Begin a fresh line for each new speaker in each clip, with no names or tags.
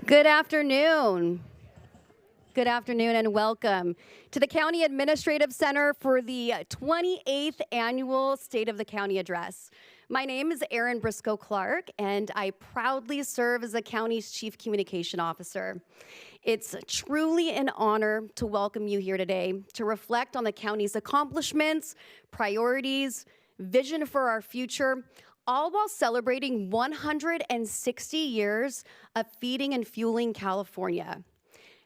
Good afternoon. Good afternoon and welcome to the County Administrative Center for the 28th Annual State of the County Address. My name is Erin Briscoe Clark, and I proudly serve as the county's Chief Communication Officer. It's truly an honor to welcome you here today to reflect on the county's accomplishments, priorities, vision for our future, all while celebrating 160 years of feeding and fueling California.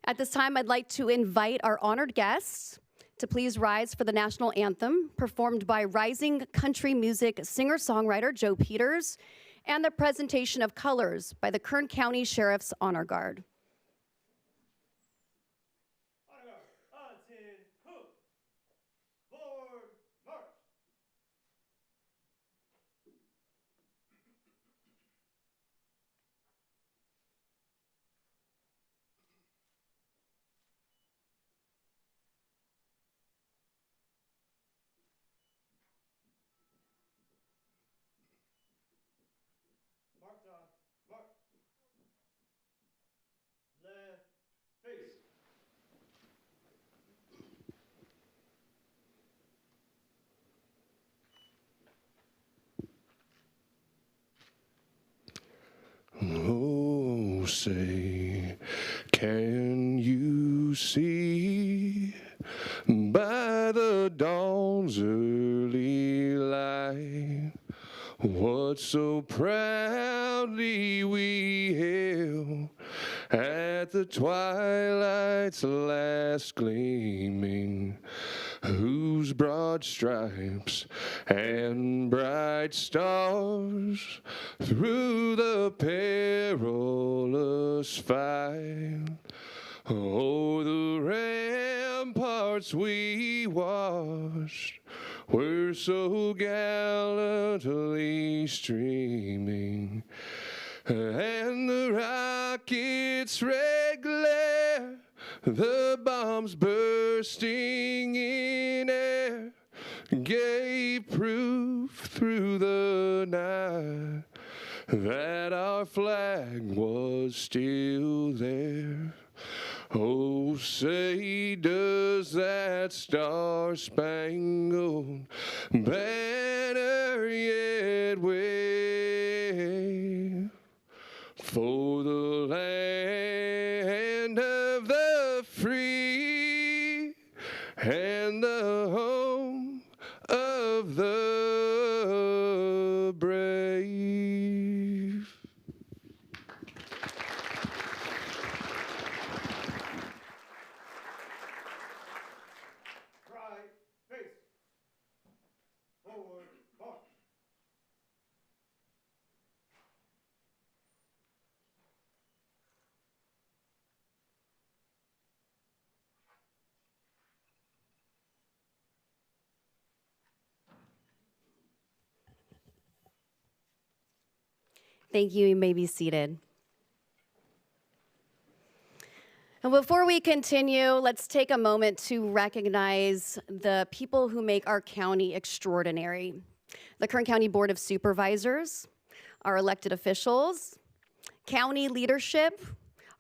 At this time, I'd like to invite our honored guests to please rise for the national anthem performed by rising country music singer-songwriter Joe Peters and the presentation of colors by the Kern County Sheriff's Honor Guard.
Mark. Left, face. Oh, say, can you see by the dawn's early light what so proudly we hailed at the twilight's last gleaming, whose broad stripes and bright stars through the perilous fight o'er the ramparts we watched were so gallantly streaming, and the rockets' red glare, the bombs bursting in air, gave proof through the night that our flag was still there. Oh, say, does that star-spangled banner yet wave for the land of the free and the home of the brave? Right, face, forward, march.
Thank you. You may be seated. And before we continue, let's take a moment to recognize the people who make our county extraordinary. The Kern County Board of Supervisors, our elected officials, county leadership,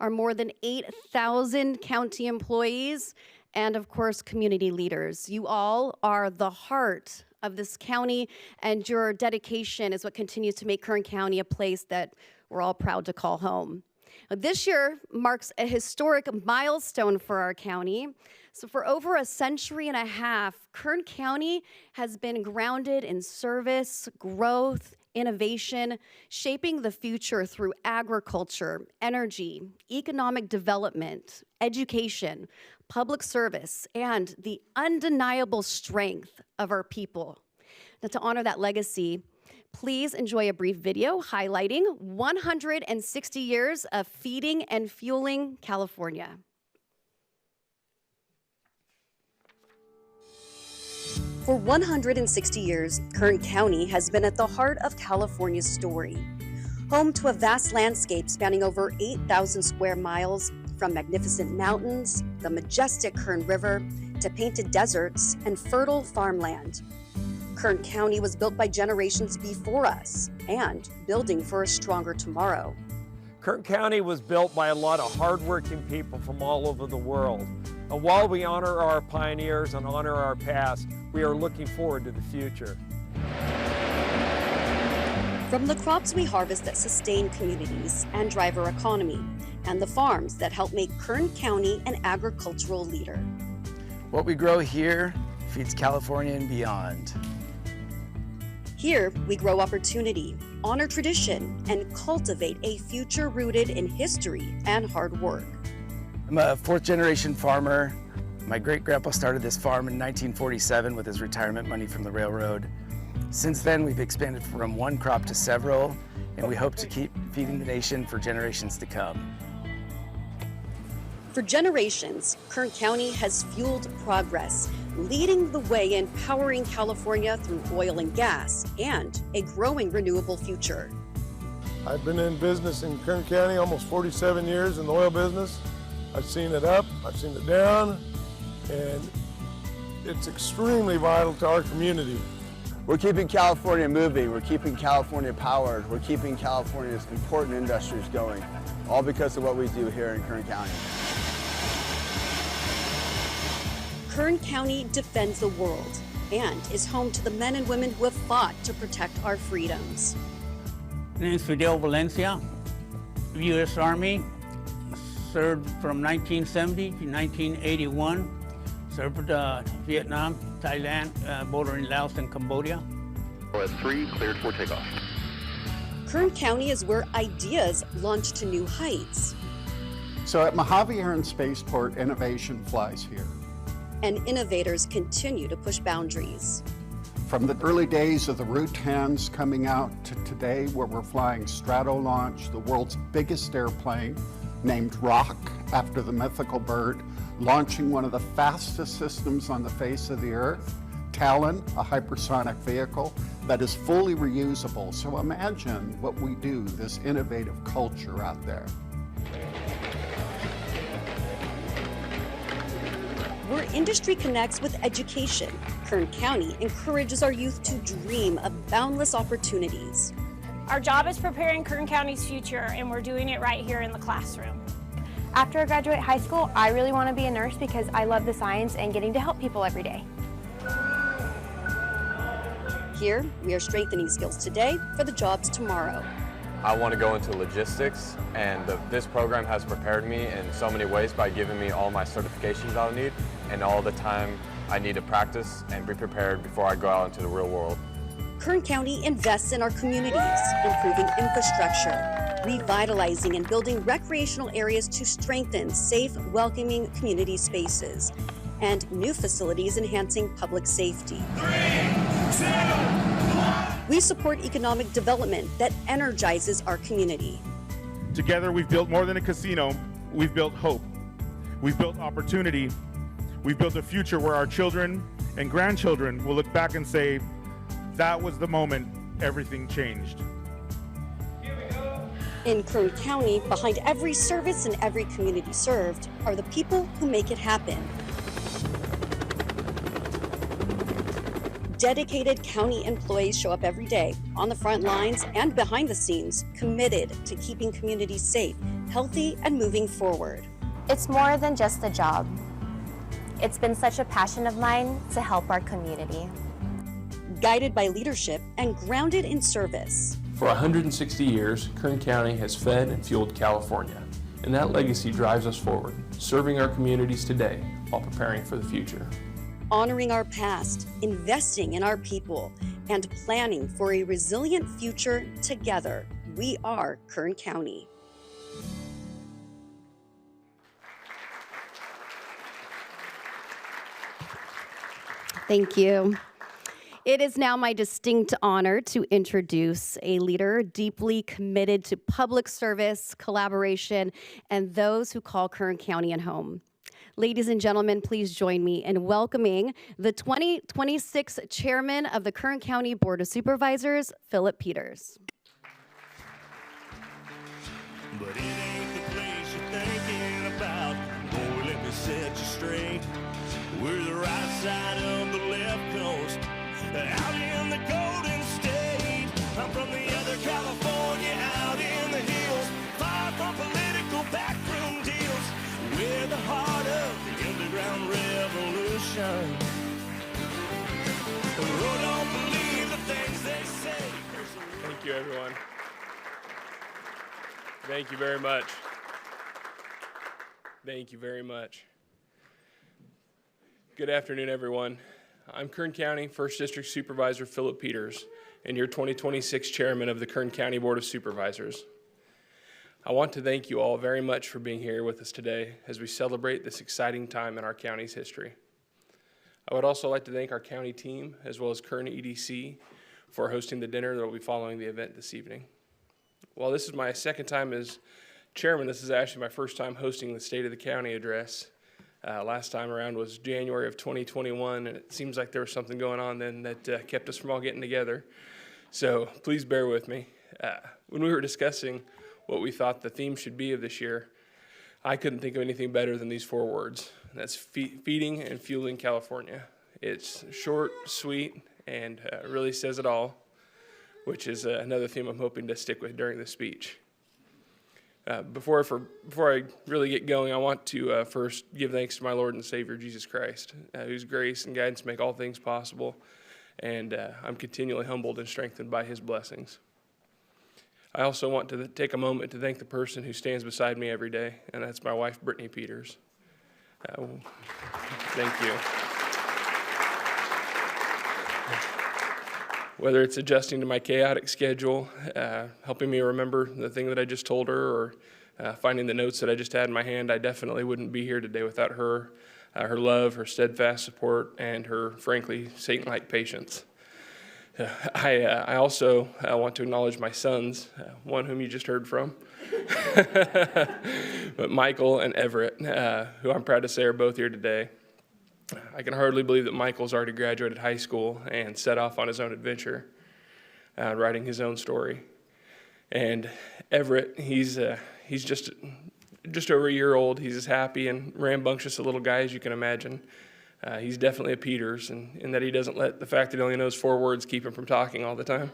our more than 8,000 county employees, and of course, community leaders. You all are the heart of this county, and your dedication is what continues to make Kern County a place that we're all proud to call home. This year marks a historic milestone for our county. So for over a century and a half, Kern County has been grounded in service, growth, innovation, shaping the future through agriculture, energy, economic development, education, public service, and the undeniable strength of our people. Now, to honor that legacy, please enjoy a brief video highlighting 160 years of feeding and fueling California. For 160 years, Kern County has been at the heart of California's story. Home to a vast landscape spanning over 8,000 square miles, from magnificent mountains, the majestic Kern River, to painted deserts and fertile farmland. Kern County was built by generations before us and building for a stronger tomorrow.
Kern County was built by a lot of hardworking people from all over the world. And while we honor our pioneers and honor our past, we are looking forward to the future.
From the crops we harvest that sustain communities and drive our economy, and the farms that help make Kern County an agricultural leader.
What we grow here feeds California and beyond.
Here, we grow opportunity, honor tradition, and cultivate a future rooted in history and hard work.
I'm a fourth-generation farmer. My great-grandpa started this farm in 1947 with his retirement money from the railroad. Since then, we've expanded from one crop to several, and we hope to keep feeding the nation for generations to come.
For generations, Kern County has fueled progress, leading the way in powering California through oil and gas and a growing renewable future.
I've been in business in Kern County almost 47 years in the oil business. I've seen it up, I've seen it down, and it's extremely vital to our community.
We're keeping California moving, we're keeping California powered, we're keeping California's important industries going, all because of what we do here in Kern County.
Kern County defends the world and is home to the men and women who have fought to protect our freedoms.
My name is Fidel Valencia, U.S. Army, served from 1970 to 1981, served Vietnam, Thailand, bordering Laos and Cambodia.
At 3, cleared for takeoff.
Kern County is where ideas launch to new heights.
So at Mojave Air and Spaceport, innovation flies here.
And innovators continue to push boundaries.
From the early days of the Route 10s coming out to today, where we're flying Stratolaunch, the world's biggest airplane, named Rock after the mythical bird, launching one of the fastest systems on the face of the Earth, Talon, a hypersonic vehicle that is fully reusable. So imagine what we do, this innovative culture out there.
Where industry connects with education, Kern County encourages our youth to dream of boundless opportunities.
Our job is preparing Kern County's future, and we're doing it right here in the classroom.
After I graduate high school, I really want to be a nurse because I love the science and getting to help people every day.
Here, we are strengthening skills today for the jobs tomorrow.
I want to go into logistics, and this program has prepared me in so many ways by giving me all my certifications I'll need and all the time I need to practice and be prepared before I go out into the real world.
Kern County invests in our communities, improving infrastructure, revitalizing and building recreational areas to strengthen safe, welcoming community spaces, and new facilities enhancing public safety.
3, 2, 1.
We support economic development that energizes our community.
Together, we've built more than a casino. We've built hope. We've built opportunity. We've built a future where our children and grandchildren will look back and say, that was the moment everything changed.
In Kern County, behind every service and every community served are the people who make it happen. Dedicated county employees show up every day on the front lines and behind the scenes, committed to keeping communities safe, healthy, and moving forward.
It's more than just a job. It's been such a passion of mine to help our community.
Guided by leadership and grounded in service.
For 160 years, Kern County has fed and fueled California, and that legacy drives us forward, serving our communities today while preparing for the future.
Honoring our past, investing in our people, and planning for a resilient future together. We are Kern County. Thank you. It is now my distinct honor to introduce a leader deeply committed to public service, collaboration, and those who call Kern County at home. Ladies and gentlemen, please join me in welcoming the 2026 Chairman of the Kern County Board of Supervisors, Philip Peters.
But it ain't the place you're thinking about. Boy, let me set you straight. We're the right side of the left coast, out in the Golden State. I'm from the other California, out in the hills, far from underground revolution. Oh, don't believe the things they say.
Thank you, everyone. Thank you very much. Thank you very much. Good afternoon, everyone. I'm Kern County 1st District Supervisor Philip Peters, and your 2026 Chairman of the Kern County Board of Supervisors. I want to thank you all very much for being here with us today as we celebrate this exciting time in our county's history. I would also like to thank our county team, as well as Kern EDC, for hosting the dinner that will be following the event this evening. While this is my second time as chairman, this is actually my first time hosting the State of the County address. Last time around was January of 2021, and it seems like there was something going on then that kept us from all getting together. So please bear with me. When we were discussing what we thought the theme should be of this year, I couldn't think of anything better than these 4 words. That's feeding and fueling California. It's short, sweet, and really says it all, which is another theme I'm hoping to stick with during the speech. Before I really get going, I want to first give thanks to my Lord and Savior, Jesus Christ, whose grace and guidance make all things possible, and I'm continually humbled and strengthened by his blessings. I also want to take a moment to thank the person who stands beside me every day, and that's my wife, Brittany Peters. Thank you. Whether it's adjusting to my chaotic schedule, helping me remember the thing that I just told her, or finding the notes that I just had in my hand, I definitely wouldn't be here today without her, her love, her steadfast support, and her, frankly, Satan-like patience. I also want to acknowledge my sons, one whom you just heard from, but Michael and Everett, who I'm proud to say are both here today. I can hardly believe that Michael's already graduated high school and set off on his own adventure, writing his own story. And Everett, he's just over a year old. He's as happy and rambunctious a little guy as you can imagine. He's definitely a Peters in that he doesn't let the fact that he only knows 4 words keep him from talking all the time.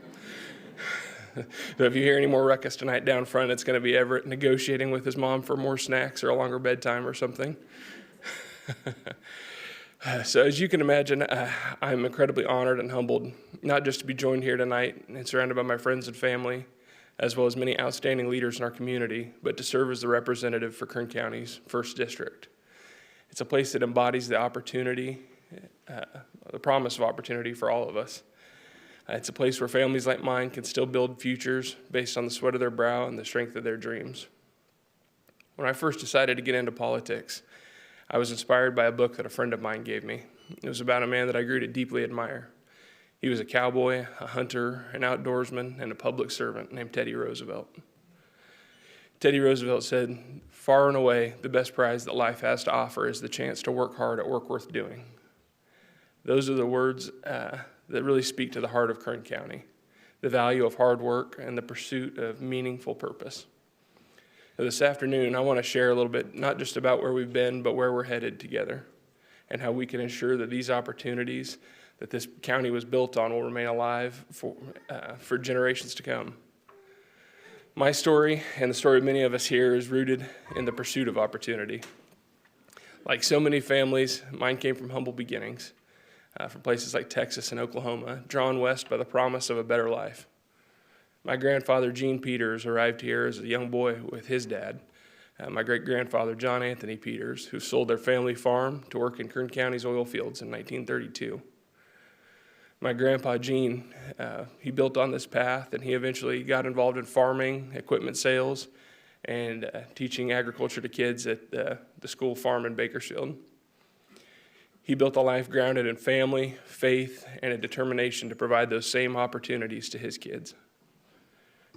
So if you hear any more ruckus tonight down front, it's going to be Everett negotiating with his mom for more snacks or a longer bedtime or something. So as you can imagine, I'm incredibly honored and humbled, not just to be joined here tonight and surrounded by my friends and family, as well as many outstanding leaders in our community, but to serve as the representative for Kern County's 1st District. It's a place that embodies the opportunity, the promise of opportunity for all of us. It's a place where families like mine can still build futures based on the sweat of their brow and the strength of their dreams. When I first decided to get into politics, I was inspired by a book that a friend of mine gave me. It was about a man that I grew to deeply admire. He was a cowboy, a hunter, an outdoorsman, and a public servant named Teddy Roosevelt. Teddy Roosevelt said, "Far and away, the best prize that life has to offer is the chance to work hard at work worth doing." Those are the words that really speak to the heart of Kern County, the value of hard work and the pursuit of meaningful purpose. Now, this afternoon, I want to share a little bit, not just about where we've been, but where we're headed together, and how we can ensure that these opportunities that this county was built on will remain alive for generations to come. My story, and the story of many of us here, is rooted in the pursuit of opportunity. Like so many families, mine came from humble beginnings, from places like Texas and Oklahoma, drawn west by the promise of a better life. My grandfather, Gene Peters, arrived here as a young boy with his dad, my great-grandfather, John Anthony Peters, who sold their family farm to work in Kern County's oil fields in 1932. My grandpa, Gene, he built on this path, and he eventually got involved in farming, equipment sales, and teaching agriculture to kids at the school farm in Bakersfield. He built a life grounded in family, faith, and a determination to provide those same opportunities to his kids.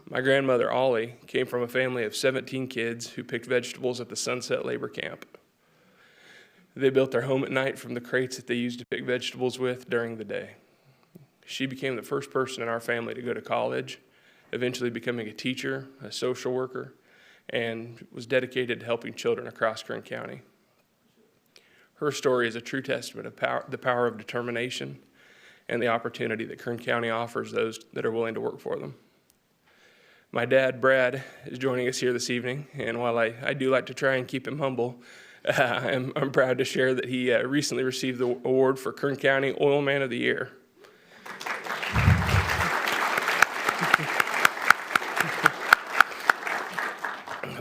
My grandmother, Ollie, came from a family of 17 kids who picked vegetables at the Sunset Labor Camp. They built their home at night from the crates that they used to pick vegetables with during the day. She became the first person in our family to go to college, eventually becoming a teacher, a social worker, and was dedicated to helping children across Kern County. Her story is a true testament of the power of determination and the opportunity that Kern County offers those that are willing to work for them. My dad, Brad, is joining us here this evening, and while I do like to try and keep him humble, I'm proud to share that he recently received the award for Kern County Oil Man of the Year.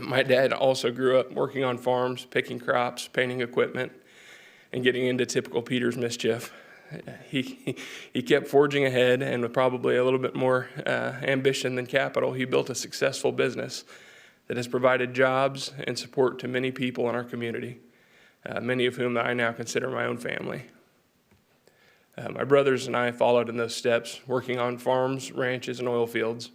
My dad also grew up working on farms, picking crops, painting equipment, and getting into typical Peter's mischief. He kept forging ahead, and with probably a little bit more ambition than capital, he built a successful business that has provided jobs and support to many people in our community, many of whom I now consider my own family. My brothers and I followed in those steps, working on farms, ranches, and oil fields,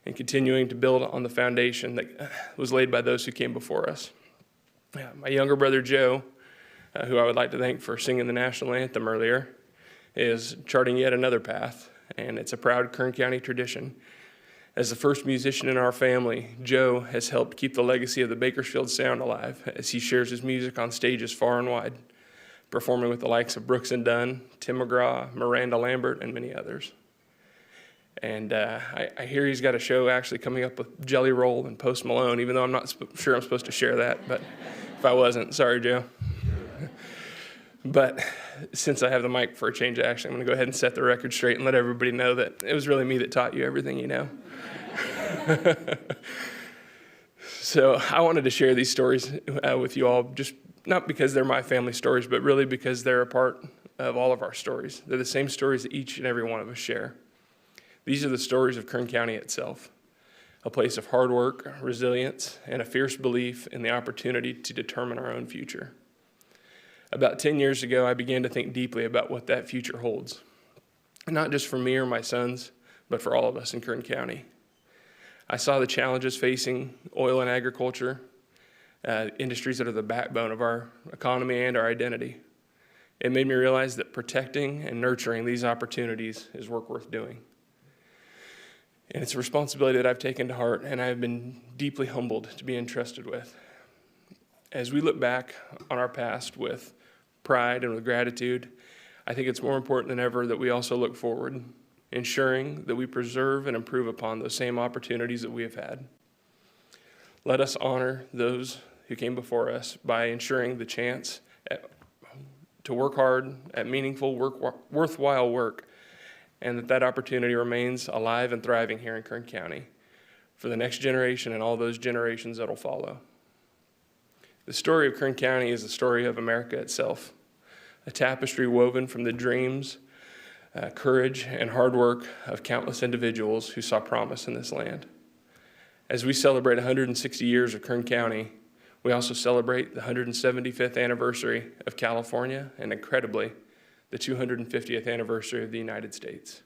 and continuing to build on the foundation that was laid by those who came before us. My younger brother, Joe, who I would like to thank for singing the national anthem earlier, is charting yet another path, and it's a proud Kern County tradition. As the first musician in our family, Joe has helped keep the legacy of the Bakersfield sound alive as he shares his music on stages far and wide, performing with the likes of Brooks and Dunn, Tim McGraw, Miranda Lambert, and many others. And I hear he's got a show actually coming up with Jelly Roll and Post Malone, even though I'm not sure I'm supposed to share that, but if I wasn't, sorry, Joe. But since I have the mic for a change of action, I'm going to go ahead and set the record straight and let everybody know that it was really me that taught you everything you know. So I wanted to share these stories with you all, just not because they're my family stories, but really because they're a part of all of our stories. They're the same stories that each and every one of us share. These are the stories of Kern County itself, a place of hard work, resilience, and a fierce belief in the opportunity to determine our own future. About 10 years ago, I began to think deeply about what that future holds, not just for me or my sons, but for all of us in Kern County. I saw the challenges facing oil and agriculture, industries that are the backbone of our economy and our identity. It made me realize that protecting and nurturing these opportunities is work worth doing. And it's a responsibility that I've taken to heart, and I have been deeply humbled to be entrusted with. As we look back on our past with pride and with gratitude, I think it's more important than ever that we also look forward, ensuring that we preserve and improve upon those same opportunities that we have had. Let us honor those who came before us by ensuring the chance to work hard at meaningful, worthwhile work, and that opportunity remains alive and thriving here in Kern County for the next generation and all those generations that will follow. The story of Kern County is the story of America itself, a tapestry woven from the dreams, courage, and hard work of countless individuals who saw promise in this land. As we celebrate 160 years of Kern County, we also celebrate the 175th anniversary of California and, incredibly, the 250th anniversary of the United States.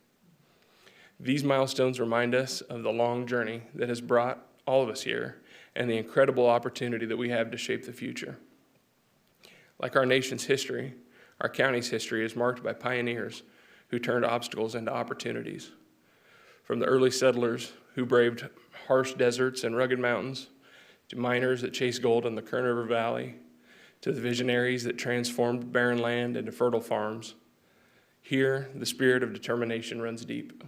These milestones remind us of the long journey that has brought all of us here and the incredible opportunity that we have to shape the future. Like our nation's history, our county's history is marked by pioneers who turned obstacles into opportunities. From the early settlers who braved harsh deserts and rugged mountains, to miners that chased gold in the Kern River Valley, to the visionaries that transformed barren land into fertile farms. Here, the spirit of determination runs deep.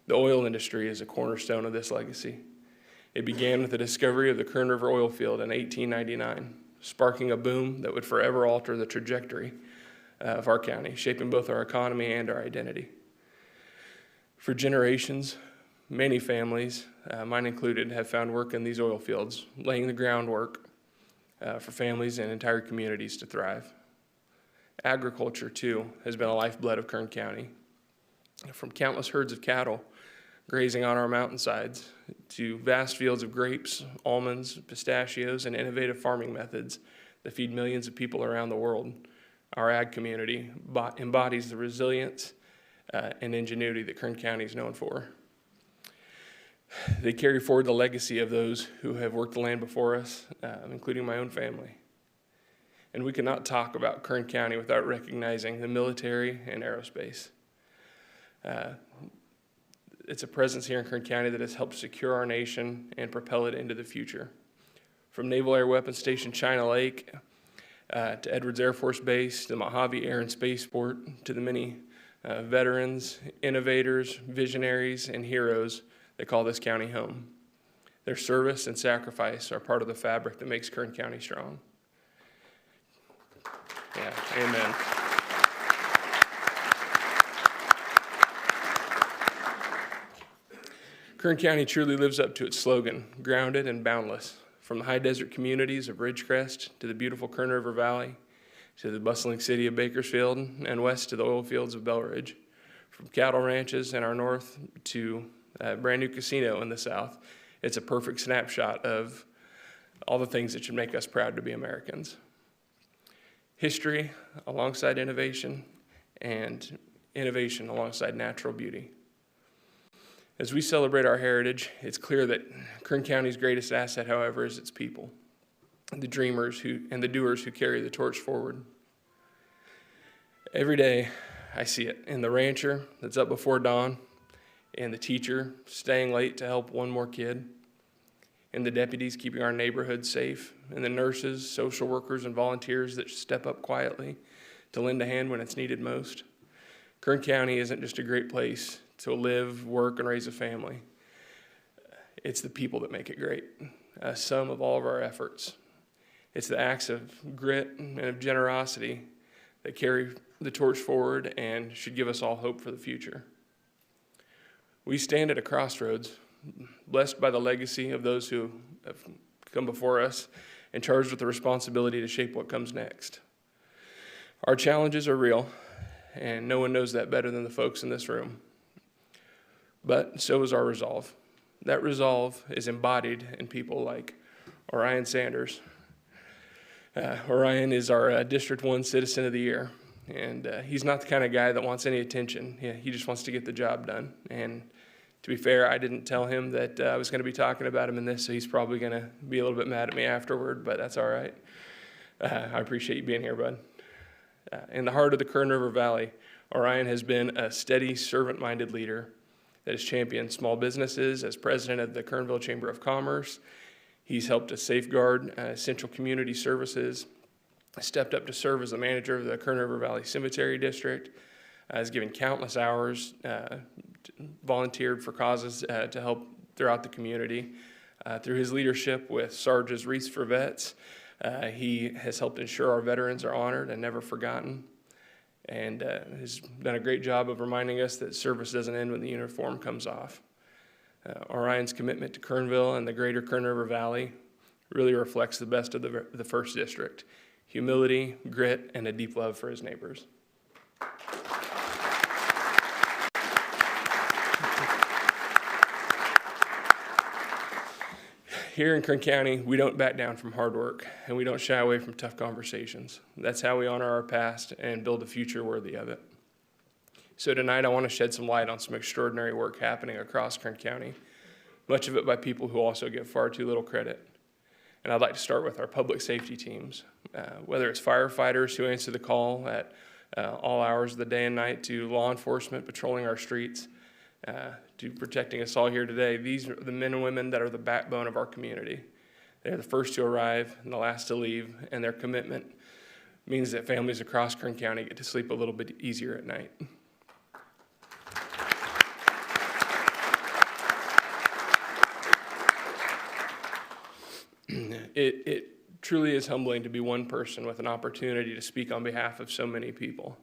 The oil industry is a cornerstone of this legacy. It began with the discovery of the Kern River oil field in 1899, sparking a boom that would forever alter the trajectory of our county, shaping both our economy and our identity. For generations, many families, mine included, have found work in these oil fields, laying the groundwork for families and entire communities to thrive. Agriculture, too, has been a lifeblood of Kern County. From countless herds of cattle grazing on our mountainsides to vast fields of grapes, almonds, pistachios, and innovative farming methods that feed millions of people around the world, our ag community embodies the resilience and ingenuity that Kern County is known for. They carry forward the legacy of those who have worked the land before us, including my own family. And we cannot talk about Kern County without recognizing the military and aerospace. It's a presence here in Kern County that has helped secure our nation and propel it into the future. From Naval Air Weapons Station China Lake to Edwards Air Force Base, to Mojave Air and Spaceport, to the many veterans, innovators, visionaries, and heroes that call this county home. Their service and sacrifice are part of the fabric that makes Kern County strong. Yeah, amen. Kern County truly lives up to its slogan, grounded and boundless. From the high desert communities of Ridgecrest to the beautiful Kern River Valley, to the bustling city of Bakersfield, and west to the oil fields of Belridge. From cattle ranches in our north to a brand new casino in the south, it's a perfect snapshot of all the things that should make us proud to be Americans. History alongside innovation, and innovation alongside natural beauty. As we celebrate our heritage, it's clear that Kern County's greatest asset, however, is its people, the dreamers and the doers who carry the torch forward. Every day, I see it in the rancher that's up before dawn, in the teacher staying late to help one more kid, in the deputies keeping our neighborhoods safe, in the nurses, social workers, and volunteers that step up quietly to lend a hand when it's needed most. Kern County isn't just a great place to live, work, and raise a family. It's the people that make it great, a sum of all of our efforts. It's the acts of grit and of generosity that carry the torch forward and should give us all hope for the future. We stand at a crossroads, blessed by the legacy of those who have come before us and charged with the responsibility to shape what comes next. Our challenges are real, and no one knows that better than the folks in this room. But so is our resolve. That resolve is embodied in people like Orion Sanders. Orion is our District 1 Citizen of the Year, and he's not the kind of guy that wants any attention. He just wants to get the job done. And to be fair, I didn't tell him that I was going to be talking about him in this, so he's probably going to be a little bit mad at me afterward, but that's all right. I appreciate you being here, bud. In the heart of the Kern River Valley, Orion has been a steady, servant-minded leader that has championed small businesses. As president of the Kernville Chamber of Commerce, he's helped to safeguard essential community services, stepped up to serve as the manager of the Kern River Valley Cemetery District, has given countless hours, volunteered for causes to help throughout the community. Through his leadership with Sarge's Wreaths for Vets, he has helped ensure our veterans are honored and never forgotten, and has done a great job of reminding us that service doesn't end when the uniform comes off. Orion's commitment to Kernville and the greater Kern River Valley really reflects the best of the First District: humility, grit, and a deep love for his neighbors. Here in Kern County, we don't back down from hard work, and we don't shy away from tough conversations. That's how we honor our past and build a future worthy of it. So tonight, I want to shed some light on some extraordinary work happening across Kern County, much of it by people who also get far too little credit. And I'd like to start with our public safety teams, whether it's firefighters who answer the call at all hours of the day and night, to law enforcement patrolling our streets, to protecting us all here today. These are the men and women that are the backbone of our community. They're the first to arrive and the last to leave, and their commitment means that families across Kern County get to sleep a little bit easier at night. It truly is humbling to be one person with an opportunity to speak on behalf of so many people.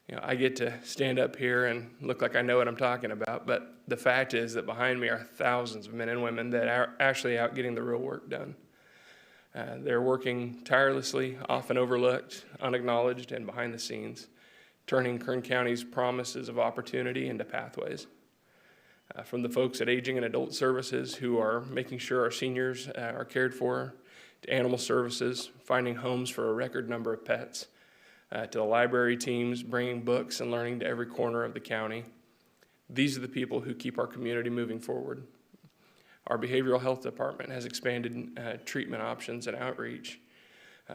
You know, I get to stand up here and look like I know what I'm talking about, but the fact is that behind me are thousands of men and women that are actually out getting the real work done. They're working tirelessly, often overlooked, unacknowledged, and behind the scenes, turning Kern County's promises of opportunity into pathways. From the folks at Aging and Adult Services who are making sure our seniors are cared for, to animal services, finding homes for a record number of pets, to the library teams bringing books and learning to every corner of the county. These are the people who keep our community moving forward. Our behavioral health department has expanded treatment options and outreach,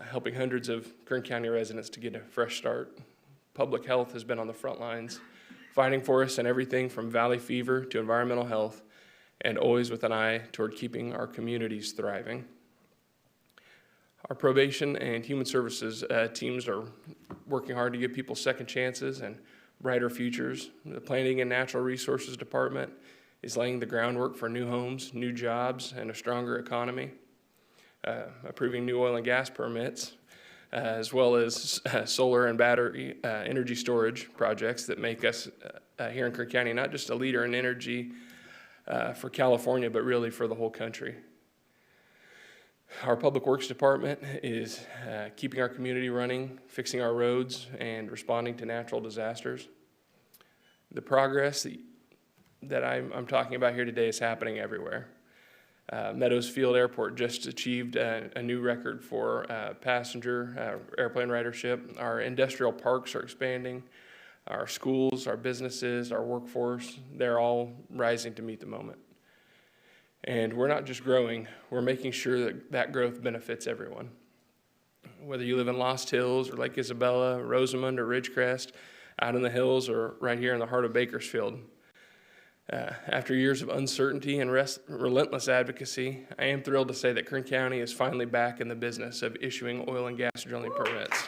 helping hundreds of Kern County residents to get a fresh start. Public health has been on the front lines, fighting for us in everything from valley fever to environmental health, and always with an eye toward keeping our communities thriving. Our probation and human services teams are working hard to give people second chances and brighter futures. The Planning and Natural Resources Department is laying the groundwork for new homes, new jobs, and a stronger economy. Approving new oil and gas permits as well as solar and battery energy storage projects that make us here in Kern County not just a leader in energy for California, but really for the whole country. Our Public Works Department is keeping our community running, fixing our roads, and responding to natural disasters. The progress that I'm talking about here today is happening everywhere. Meadows Field Airport just achieved a new record for passenger airplane ridership. Our industrial parks are expanding. Our schools, our businesses, our workforce, they're all rising to meet the moment. And we're not just growing, we're making sure that that growth benefits everyone. Whether you live in Lost Hills or Lake Isabella, Rosamond or Ridgecrest, out in the hills or right here in the heart of Bakersfield. After years of uncertainty and relentless advocacy, I am thrilled to say that Kern County is finally back in the business of issuing oil and gas drilling permits.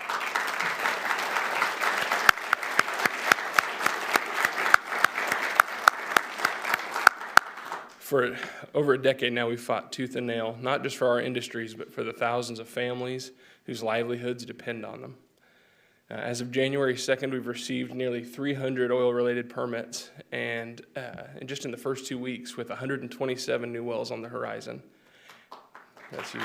For over a decade now, we've fought tooth and nail, not just for our industries, but for the thousands of families whose livelihoods depend on them. As of January 2nd, we've received nearly 300 oil-related permits, and just in the first 2 weeks, with 127 new wells on the horizon. That's huge.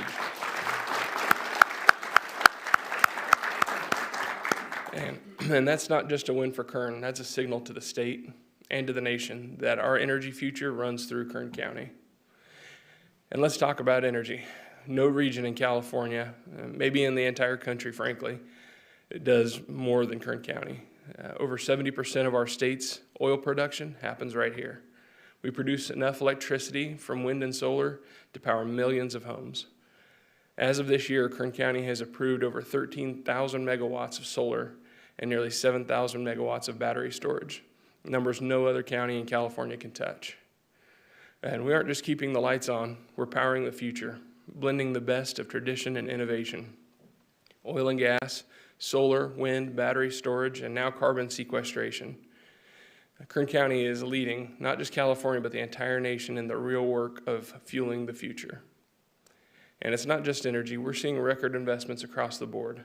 And that's not just a win for Kern, that's a signal to the state and to the nation that our energy future runs through Kern County. And let's talk about energy. No region in California, maybe in the entire country, frankly, it does more than Kern County. Over 70% of our state's oil production happens right here. We produce enough electricity from wind and solar to power millions of homes. As of this year, Kern County has approved over 13,000 megawatts of solar and nearly 7,000 megawatts of battery storage, numbers no other county in California can touch. And we aren't just keeping the lights on, we're powering the future, blending the best of tradition and innovation. Oil and gas, solar, wind, battery storage, and now carbon sequestration. Kern County is leading, not just California, but the entire nation in the real work of fueling the future. And it's not just energy, we're seeing record investments across the board.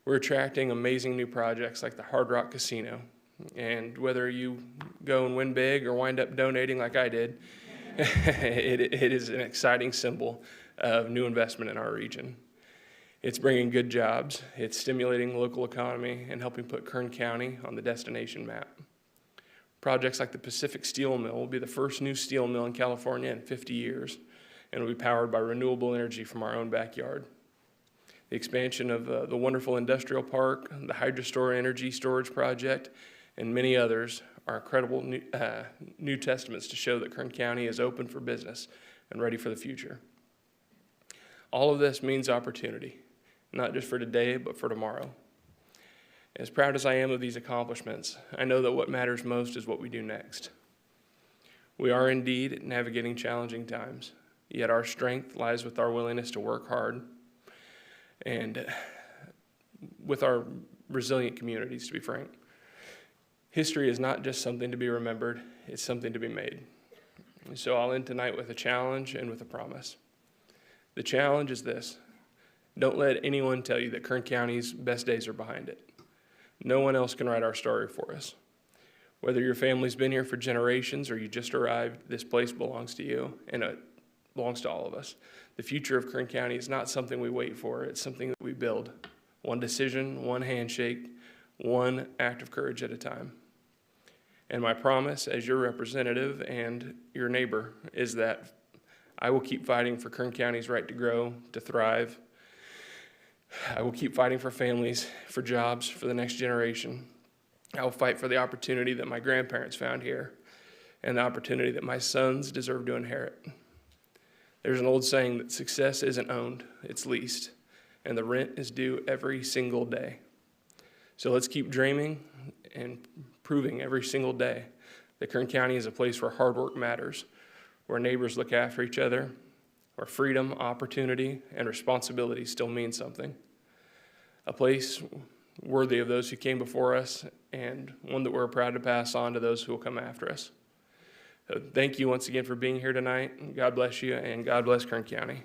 We're attracting amazing new projects like the Hard Rock Casino. And whether you go and win big or wind up donating like I did, it is an exciting symbol of new investment in our region. It's bringing good jobs, it's stimulating the local economy, and helping put Kern County on the destination map. Projects like the Pacific Steel Mill will be the first new steel mill in California in 50 years, and will be powered by renewable energy from our own backyard. The expansion of the wonderful industrial park, the HydroStore energy storage project, and many others are incredible new testaments to show that Kern County is open for business and ready for the future. All of this means opportunity, not just for today, but for tomorrow. As proud as I am of these accomplishments, I know that what matters most is what we do next. We are indeed navigating challenging times, yet our strength lies with our willingness to work hard and with our resilient communities, to be frank. History is not just something to be remembered, it's something to be made. And so I'll end tonight with a challenge and with a promise. The challenge is this: don't let anyone tell you that Kern County's best days are behind it. No one else can write our story for us. Whether your family's been here for generations or you just arrived, this place belongs to you, and it belongs to all of us. The future of Kern County is not something we wait for, it's something that we build. One decision, one handshake, one act of courage at a time. And my promise as your representative and your neighbor is that I will keep fighting for Kern County's right to grow, to thrive. I will keep fighting for families, for jobs, for the next generation. I will fight for the opportunity that my grandparents found here and the opportunity that my sons deserve to inherit. There's an old saying that success isn't owned, it's leased, and the rent is due every single day. So let's keep dreaming and proving every single day that Kern County is a place where hard work matters, where neighbors look after each other, where freedom, opportunity, and responsibility still mean something. A place worthy of those who came before us, and one that we're proud to pass on to those who will come after us. So thank you once again for being here tonight. God bless you, and God bless Kern County.